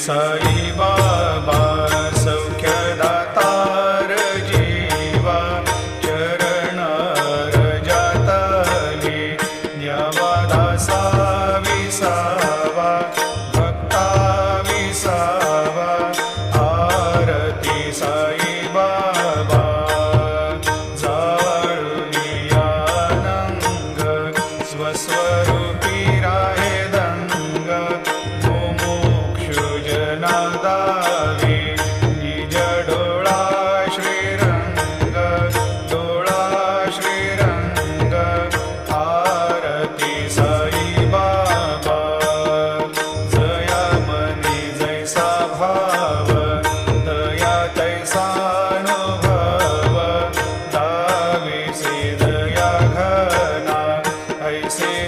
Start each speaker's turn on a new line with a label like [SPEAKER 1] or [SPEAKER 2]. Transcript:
[SPEAKER 1] साई बाबा सौख्यदातार जीवा चरण रजातली न्यावा दासा विसावा भक्ता विसावा आरती साई बाबा जाळुनिया नंग स्वस्वरूपी राहे